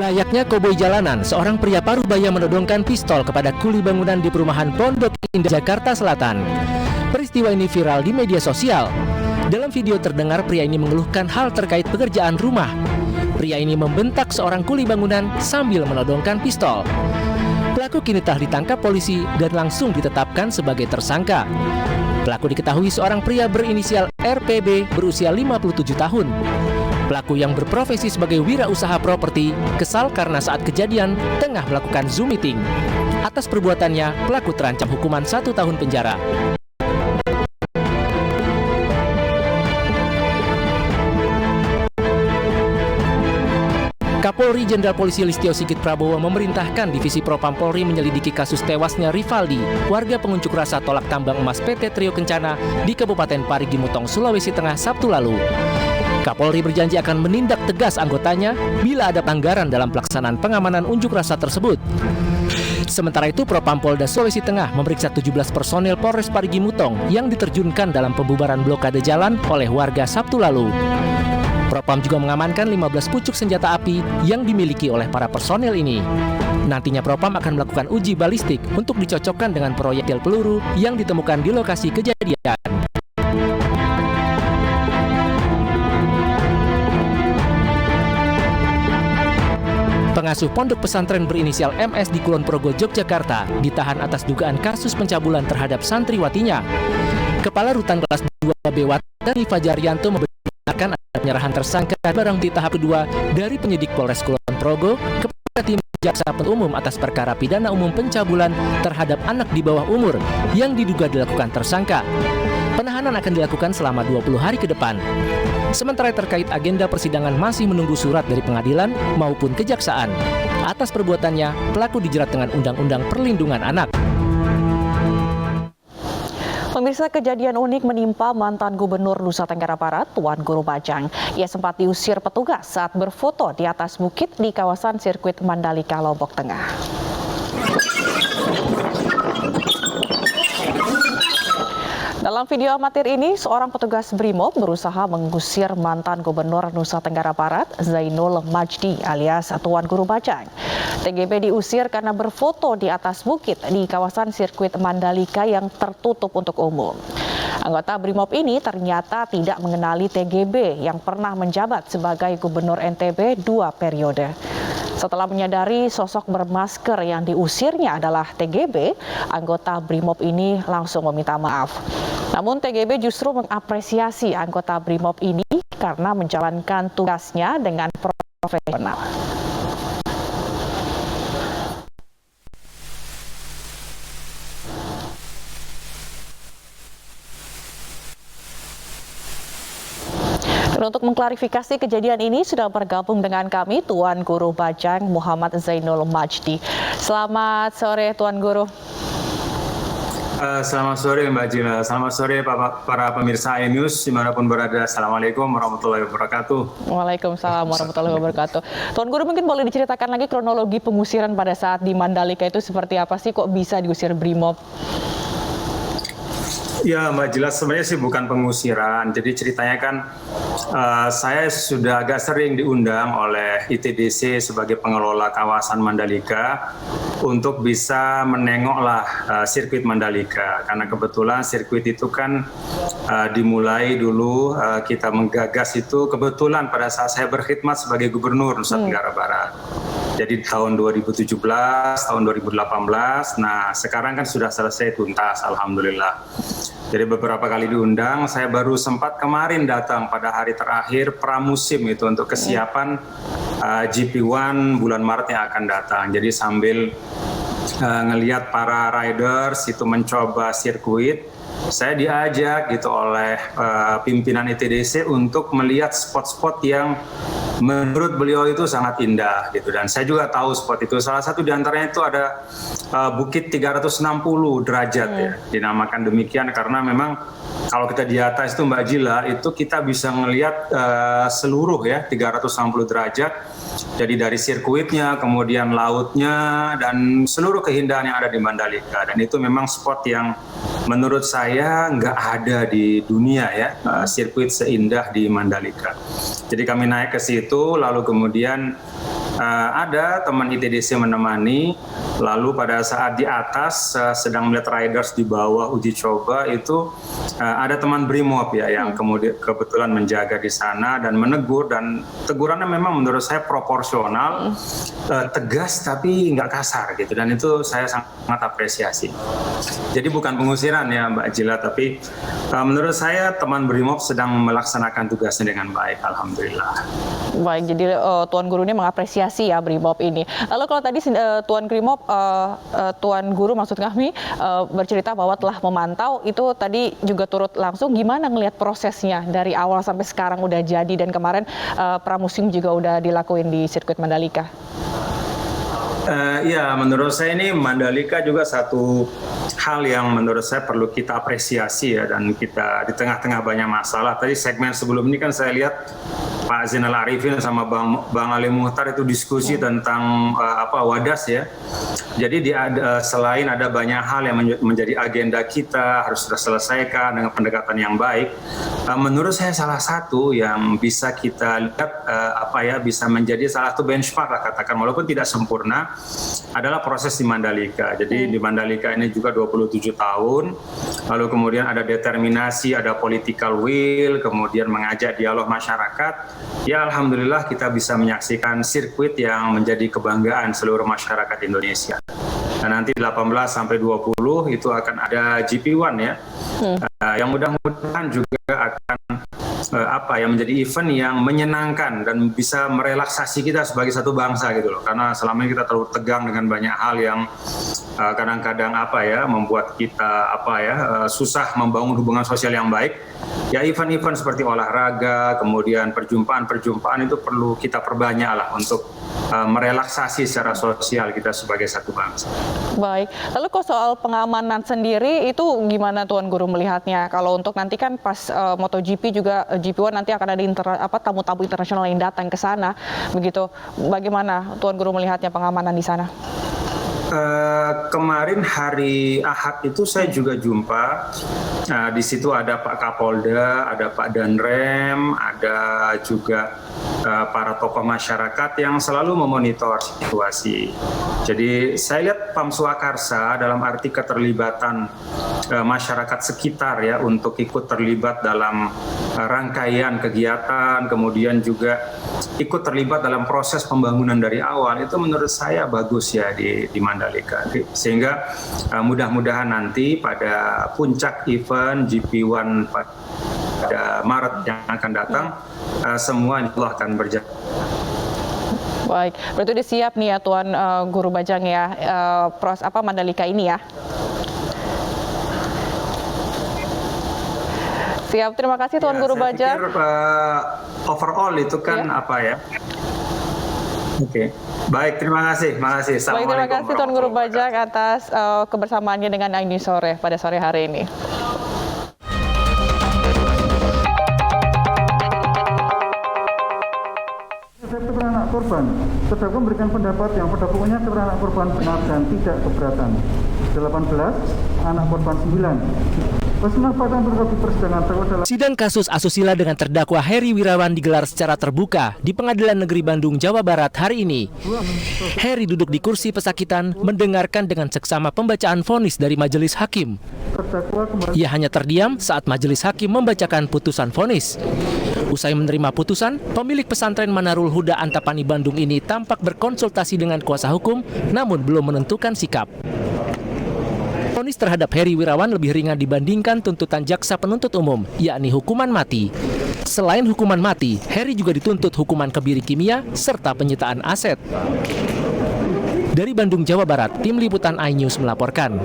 Layaknya koboi jalanan, seorang pria parubaya menodongkan pistol kepada kuli bangunan di perumahan Pondok Indah, Jakarta Selatan. Peristiwa ini viral di media sosial. Dalam video terdengar pria ini mengeluhkan hal terkait pekerjaan rumah. Pria ini membentak seorang kuli bangunan sambil menodongkan pistol. Pelaku kini telah ditangkap polisi dan langsung ditetapkan sebagai tersangka. Pelaku diketahui seorang pria berinisial RPB berusia 57 tahun. Pelaku yang berprofesi sebagai wirausaha properti kesal karena saat kejadian tengah melakukan Zoom meeting. Atas perbuatannya, pelaku terancam hukuman 1 tahun penjara. Kapolri Jenderal Polisi Listio Sigit Prabowo memerintahkan Divisi Propam Polri menyelidiki kasus tewasnya Rivaldi, warga pengunjuk rasa tolak tambang emas PT Trio Kencana di Kabupaten Parigi Mutong, Sulawesi Tengah, Sabtu lalu. Kapolri berjanji akan menindak tegas anggotanya bila ada pelanggaran dalam pelaksanaan pengamanan unjuk rasa tersebut. Sementara itu, Propam Polda Sulawesi Tengah memeriksa 17 personel Polres Parigi Mutong yang diterjunkan dalam pembubaran blokade jalan oleh warga Sabtu lalu. Propam juga mengamankan 15 pucuk senjata api yang dimiliki oleh para personel ini. Nantinya Propam akan melakukan uji balistik untuk dicocokkan dengan proyektil peluru yang ditemukan di lokasi kejadian. Pengasuh pondok pesantren berinisial MS di Kulon Progo, Yogyakarta, ditahan atas dugaan kasus pencabulan terhadap santriwatinya. Kepala Rutan Kelas 2B Watani Fajaryanto membenarkan ada penyerahan tersangka barang di tahap kedua dari penyidik Polres Kulon Progo kepada tim Jaksa Penuntut Umum atas perkara pidana umum pencabulan terhadap anak di bawah umur yang diduga dilakukan tersangka. Penahanan akan dilakukan selama 20 hari ke depan. Sementara terkait agenda persidangan masih menunggu surat dari pengadilan maupun kejaksaan. Atas perbuatannya, pelaku dijerat dengan Undang-Undang Perlindungan Anak. Pemirsa, kejadian unik menimpa mantan Gubernur Nusa Tenggara Barat, Tuan Guru Bajang. Ia sempat diusir petugas saat berfoto di atas bukit di kawasan sirkuit Mandalika, Lombok Tengah. Dalam video amatir ini, seorang petugas BRIMOB berusaha mengusir mantan Gubernur Nusa Tenggara Barat, Zainul Majdi alias Tuan Guru Bajang. TGB diusir karena berfoto di atas bukit di kawasan sirkuit Mandalika yang tertutup untuk umum. Anggota BRIMOB ini ternyata tidak mengenali TGB yang pernah menjabat sebagai Gubernur NTB 2 periode. Setelah menyadari sosok bermasker yang diusirnya adalah TGB, anggota BRIMOB ini langsung meminta maaf. Namun TGB justru mengapresiasi anggota BRIMOB ini karena menjalankan tugasnya dengan profesional. Dan untuk mengklarifikasi kejadian ini sudah bergabung dengan kami Tuan Guru Bajang Muhammad Zainul Majdi. Selamat sore Tuan Guru. Selamat sore Mbak Jina, selamat sore para pemirsa iNews dimanapun berada. Assalamualaikum warahmatullahi wabarakatuh. Waalaikumsalam warahmatullahi wabarakatuh. Tuan Guru, mungkin boleh diceritakan lagi kronologi pengusiran pada saat di Mandalika itu seperti apa sih, kok bisa diusir BRIMOB? Ya Mbak, jelas sebenarnya sih bukan pengusiran. Jadi ceritanya kan saya sudah agak sering diundang oleh ITDC sebagai pengelola kawasan Mandalika untuk bisa menengoklah sirkuit Mandalika. Karena kebetulan sirkuit itu kan dimulai dulu kita menggagas itu kebetulan pada saat saya berkhidmat sebagai Gubernur Nusa Tenggara Barat. Jadi tahun 2017, tahun 2018, nah sekarang kan sudah selesai tuntas, Alhamdulillah. Jadi beberapa kali diundang, saya baru sempat kemarin datang pada hari terakhir pramusim itu untuk kesiapan GP1 bulan Maret yang akan datang. Jadi sambil ngelihat para riders itu mencoba sirkuit, saya diajak gitu oleh pimpinan ITDC untuk melihat spot-spot yang menurut beliau itu sangat indah gitu, dan saya juga tahu spot itu. Salah satu di antaranya itu ada Bukit 360 derajat ya, dinamakan demikian karena memang kalau kita di atas itu Mbak Jila itu kita bisa ngelihat seluruh ya 360 derajat. Jadi dari sirkuitnya, kemudian lautnya, dan seluruh keindahan yang ada di Mandalika. Dan itu memang spot yang menurut saya nggak ada di dunia ya, sirkuit seindah di Mandalika. Jadi kami naik ke situ, lalu kemudian ada teman ITDC menemani, lalu pada saat di atas sedang melihat riders di bawah uji coba itu ada teman Brimob ya yang kemudian kebetulan menjaga di sana dan menegur, dan tegurannya memang menurut saya proporsional, tegas tapi nggak kasar gitu, dan itu saya sangat apresiasi. Jadi bukan pengusiran ya Mbak Jila, tapi menurut saya teman Brimob sedang melaksanakan tugasnya dengan baik, alhamdulillah. Baik, jadi Tuan Guru ini mengapresiasi ya Brimob ini. Lalu kalau tadi Tuan Guru maksud kami bercerita bahwa telah memantau, itu tadi juga turut langsung gimana ngelihat prosesnya dari awal sampai sekarang udah jadi, dan kemarin pramusim juga udah dilakuin di sirkuit Mandalika. Ya, menurut saya ini Mandalika juga satu hal yang menurut saya perlu kita apresiasi ya, dan kita di tengah-tengah banyak masalah. Tadi segmen sebelum ini kan saya lihat Pak Zainal Arifin sama Bang Ali Muhtar itu diskusi tentang Wadas ya. Jadi selain ada banyak hal yang menjadi agenda kita harus selesaikan dengan pendekatan yang baik, menurut saya salah satu yang bisa kita lihat bisa menjadi salah satu benchmark lah katakan, walaupun tidak sempurna, adalah proses di Mandalika. Jadi di Mandalika ini juga 27 tahun, lalu kemudian ada determinasi, ada political will, kemudian mengajak dialog masyarakat. Ya alhamdulillah kita bisa menyaksikan sirkuit yang menjadi kebanggaan seluruh masyarakat Indonesia. Dan nanti 18 sampai 20 itu akan ada GP1 ya. Yang mudah-mudahan juga akan menjadi event yang menyenangkan dan bisa merelaksasi kita sebagai satu bangsa gitu loh. Karena selama ini kita terlalu tegang dengan banyak hal yang kadang-kadang membuat kita susah membangun hubungan sosial yang baik. Ya event-event seperti olahraga, kemudian perjumpaan itu perlu kita perbanyak lah untuk merelaksasi secara sosial kita sebagai satu bangsa. Baik, lalu kok soal pengamanan sendiri itu gimana Tuan Guru melihatnya? Kalau untuk nanti kan pas MotoGP juga GP1 nanti akan ada tamu-tamu internasional yang datang ke sana, begitu. Bagaimana Tuan Guru melihatnya pengamanan di sana? Kemarin hari Ahad itu saya juga jumpa, di situ ada Pak Kapolda, ada Pak Danrem, ada juga para tokoh masyarakat yang selalu memonitor situasi. Jadi saya lihat Pam Swakarsa dalam arti keterlibatan masyarakat sekitar ya untuk ikut terlibat dalam rangkaian kegiatan, kemudian juga ikut terlibat dalam proses pembangunan dari awal, itu menurut saya bagus ya di Mandalika. Sehingga mudah-mudahan nanti pada puncak event GP1 pada Maret yang akan datang, semua insya akan berjalan. Baik, berarti udah siap nih ya Tuan Guru Bajang ya, Mandalika ini ya. Siap, terima kasih Tuan Guru Bajang. Saya pikir overall itu kan Oke. Baik, terima kasih. Baik, terima kasih Tuan Guru Bajang atas kebersamaannya dengan iNews Sore pada sore hari ini. Keterangan anak korban, terdakwa memberikan pendapat yang pada pokoknya keterangan anak korban benar dan tidak keberatan. 18, anak korban 9. Sidang kasus asusila dengan terdakwa Heri Wirawan digelar secara terbuka di Pengadilan Negeri Bandung, Jawa Barat hari ini. Heri duduk di kursi pesakitan mendengarkan dengan seksama pembacaan vonis dari majelis hakim. Ia hanya terdiam saat majelis hakim membacakan putusan vonis. Usai menerima putusan, pemilik pesantren Manarul Huda Antapani Bandung ini tampak berkonsultasi dengan kuasa hukum namun belum menentukan sikap. Vonis terhadap Heri Wirawan lebih ringan dibandingkan tuntutan jaksa penuntut umum, yakni hukuman mati. Selain hukuman mati, Heri juga dituntut hukuman kebiri kimia serta penyitaan aset. Dari Bandung, Jawa Barat, Tim Liputan iNews melaporkan.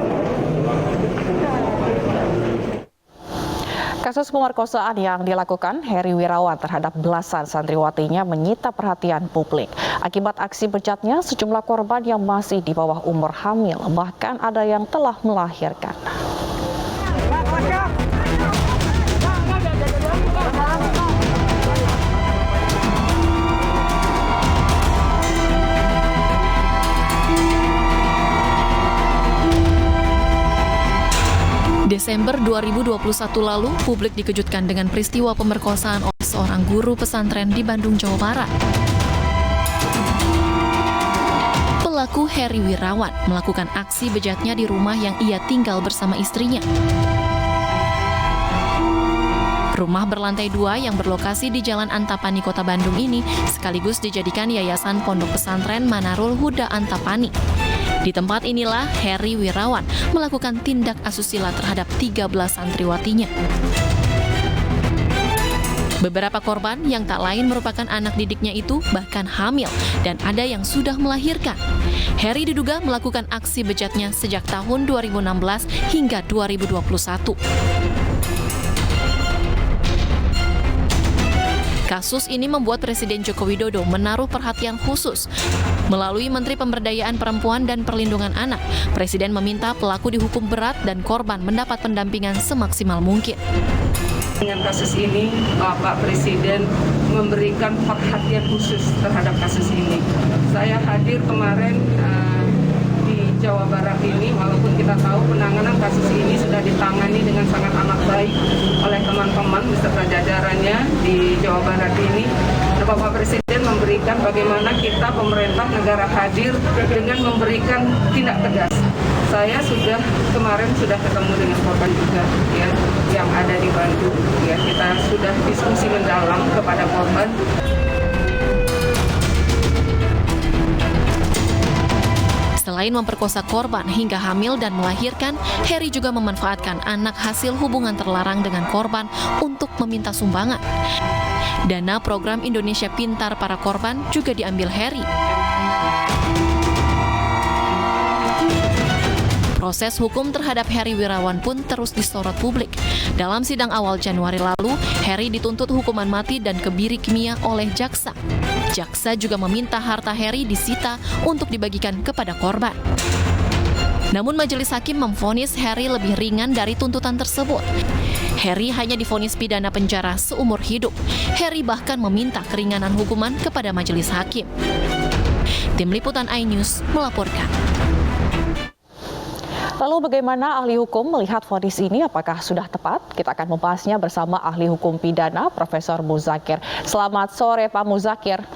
Kasus pemerkosaan yang dilakukan Heri Wirawan terhadap belasan santriwatinya menyita perhatian publik. Akibat aksi bejatnya, sejumlah korban yang masih di bawah umur hamil, bahkan ada yang telah melahirkan. Desember 2021 lalu, publik dikejutkan dengan peristiwa pemerkosaan oleh seorang guru pesantren di Bandung, Jawa Barat. pelaku Heri Wirawan melakukan aksi bejatnya di rumah yang ia tinggal bersama istrinya. Rumah berlantai 2 yang berlokasi di Jalan Antapani, Kota Bandung ini sekaligus dijadikan Yayasan Pondok Pesantren Manarul Huda Antapani. Di tempat inilah Heri Wirawan melakukan tindak asusila terhadap 13 santriwatinya. Beberapa korban yang tak lain merupakan anak didiknya itu bahkan hamil dan ada yang sudah melahirkan. Heri diduga melakukan aksi bejatnya sejak tahun 2016 hingga 2021. Kasus ini membuat Presiden Joko Widodo menaruh perhatian khusus. Melalui Menteri Pemberdayaan Perempuan dan Perlindungan Anak, Presiden meminta pelaku dihukum berat dan korban mendapat pendampingan semaksimal mungkin. Dengan kasus ini, Bapak Presiden memberikan perhatian khusus terhadap kasus ini. Saya hadir kemarin di Jawa Barat ini, walaupun kita tahu penanganan kasus ini sudah ditangani dengan sangat amat baik oleh teman-teman beserta jajarannya di Jawa Barat ini. Bapak Presiden memberikan bagaimana kita pemerintah negara hadir dengan memberikan tindak tegas. Saya kemarin sudah ketemu dengan korban juga ya, yang ada di Bandung. Ya, kita sudah diskusi mendalam kepada korban. Selain memperkosa korban hingga hamil dan melahirkan, Heri juga memanfaatkan anak hasil hubungan terlarang dengan korban untuk meminta sumbangan. Dana program Indonesia Pintar para korban juga diambil Heri. Proses hukum terhadap Heri Wirawan pun terus disorot publik. Dalam sidang awal Januari lalu, Heri dituntut hukuman mati dan kebiri kimia oleh jaksa. Jaksa juga meminta harta Heri disita untuk dibagikan kepada korban. Namun majelis hakim memvonis Heri lebih ringan dari tuntutan tersebut. Heri hanya divonis pidana penjara seumur hidup. Heri bahkan meminta keringanan hukuman kepada majelis hakim. Tim Liputan iNews melaporkan. Lalu bagaimana ahli hukum melihat vonis ini? Apakah sudah tepat? Kita akan membahasnya bersama ahli hukum pidana Profesor Muzakir. Selamat sore Pak Muzakir.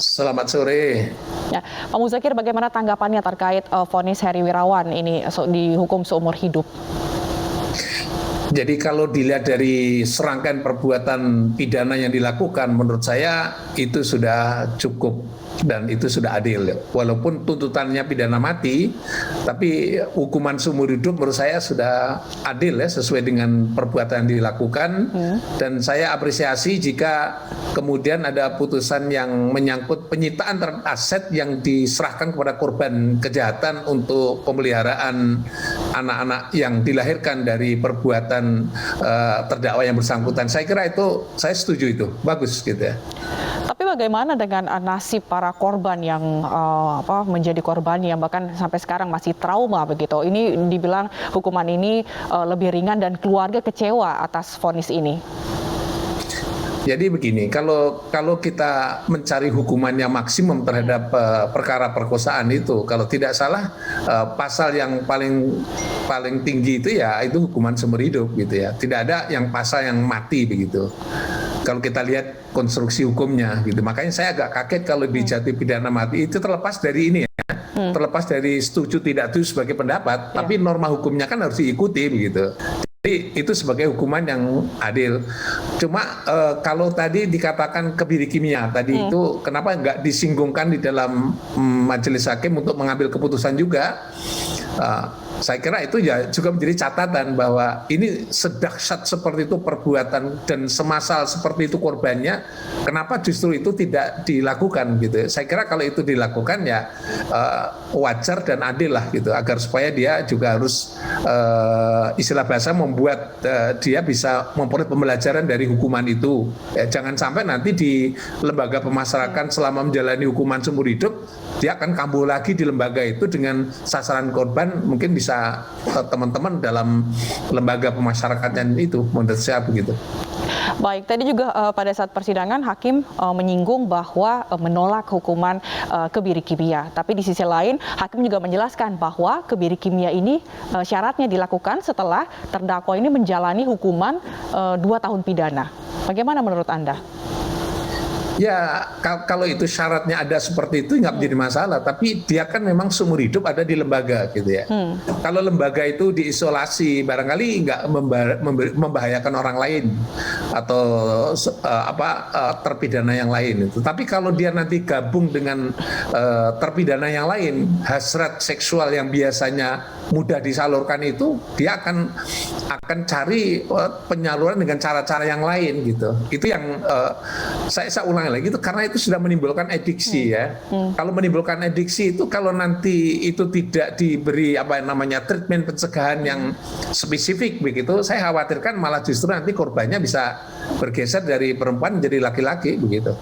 Selamat sore. Ya, Pak Muzakir, bagaimana tanggapannya terkait vonis Heri Wirawan ini dihukum seumur hidup? Jadi kalau dilihat dari serangkaian perbuatan pidana yang dilakukan, menurut saya itu sudah cukup dan itu sudah adil. Walaupun tuntutannya pidana mati, tapi hukuman seumur hidup menurut saya sudah adil ya, sesuai dengan perbuatan yang dilakukan. Dan saya apresiasi jika kemudian ada putusan yang menyangkut penyitaan terhadap aset yang diserahkan kepada korban kejahatan untuk pemeliharaan anak-anak yang dilahirkan dari perbuatan terdakwa yang bersangkutan. Saya kira itu, saya setuju itu, bagus gitu ya. Tapi bagaimana dengan nasib para korban yang menjadi korban yang bahkan sampai sekarang masih trauma begitu? Ini dibilang hukuman ini lebih ringan dan keluarga kecewa atas vonis ini. Jadi begini, kalau kita mencari hukuman yang maksimum terhadap perkara perkosaan itu, kalau tidak salah pasal yang paling tinggi itu ya itu hukuman seumur hidup gitu ya. Tidak ada yang pasal yang mati begitu. Kalau kita lihat konstruksi hukumnya gitu, makanya saya agak kaget kalau dijatuhi pidana mati itu terlepas dari ini ya, terlepas dari setuju tidak setuju sebagai pendapat, tapi norma hukumnya kan harus diikuti begitu. Jadi itu sebagai hukuman yang adil. Cuma kalau tadi dikatakan kebiri kimia tadi itu kenapa nggak disinggungkan di dalam majelis hakim untuk mengambil keputusan juga? Saya kira itu ya juga menjadi catatan bahwa ini sedahsyat seperti itu perbuatan dan semasal seperti itu korbannya, kenapa justru itu tidak dilakukan gitu. Saya kira kalau itu dilakukan ya wajar dan adil lah gitu, agar supaya dia juga harus istilah bahasa membuat dia bisa memperoleh pembelajaran dari hukuman itu. Ya, jangan sampai nanti di lembaga pemasyarakatan selama menjalani hukuman seumur hidup dia akan kambuh lagi di lembaga itu dengan sasaran korban mungkin bisa teman-teman dalam lembaga pemasyarakatan itu, menurut saya begitu. Baik, tadi juga pada saat persidangan hakim menyinggung bahwa menolak hukuman kebiri kimia. Tapi di sisi lain hakim juga menjelaskan bahwa kebiri kimia ini syaratnya dilakukan setelah terdakwa ini menjalani hukuman 2 tahun pidana. Bagaimana menurut Anda? Ya, kalau itu syaratnya ada seperti itu nggak menjadi masalah. Tapi dia kan memang seumur hidup ada di lembaga gitu ya. Kalau lembaga itu diisolasi, barangkali nggak membahayakan orang lain atau terpidana yang lain itu. Tapi kalau dia nanti gabung dengan terpidana yang lain, hasrat seksual yang biasanya mudah disalurkan itu, dia akan cari penyaluran dengan cara-cara yang lain gitu. Itu yang saya ulangi lagi itu karena itu sudah menimbulkan adiksi ya. Kalau menimbulkan adiksi itu kalau nanti itu tidak diberi treatment pencegahan yang spesifik begitu, saya khawatirkan malah justru nanti korbannya bisa bergeser dari perempuan menjadi laki-laki begitu.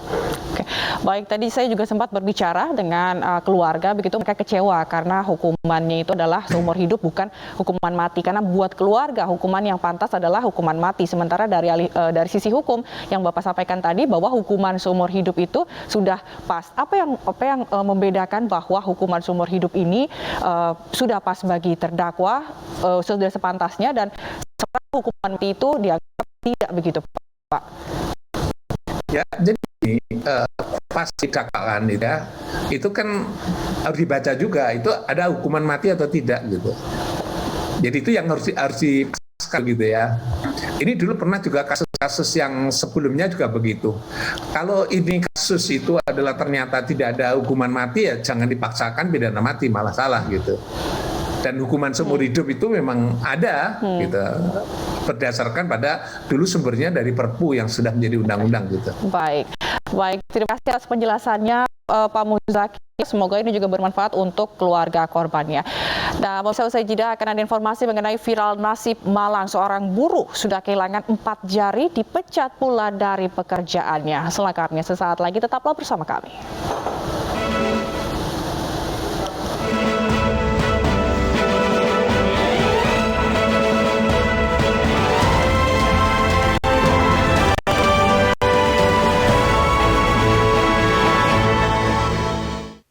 Oke. Baik, tadi saya juga sempat berbicara dengan keluarga, begitu mereka kecewa karena hukumannya itu adalah seumur hidup bukan hukuman mati. Karena buat keluarga hukuman yang pantas adalah hukuman mati. Sementara dari sisi hukum yang Bapak sampaikan tadi bahwa hukuman seumur hidup itu sudah pas. Apa yang membedakan bahwa hukuman seumur hidup ini sudah pas bagi terdakwa, sudah sepantasnya, dan hukuman mati itu dianggap tidak begitu, Pak? Ya, jadi pasti dakwaan itu kan harus dibaca juga itu ada hukuman mati atau tidak gitu. Jadi itu yang harus dipaskan gitu ya. Ini dulu pernah juga kasus-kasus yang sebelumnya juga begitu. Kalau ini kasus itu adalah ternyata tidak ada hukuman mati, ya jangan dipaksakan pidana mati, malah salah gitu. Dan hukuman seumur hidup itu memang ada gitu, berdasarkan pada dulu sumbernya dari Perpu yang sudah menjadi undang-undang gitu. Baik, terima kasih atas penjelasannya Pak Muzaki. Semoga ini juga bermanfaat untuk keluarga korbannya. Nah, usai jeda akan ada informasi mengenai viral nasib Malang. Seorang buruh sudah kehilangan 4 jari, dipecat pula dari pekerjaannya. Selengkapnya sesaat lagi, tetaplah bersama kami.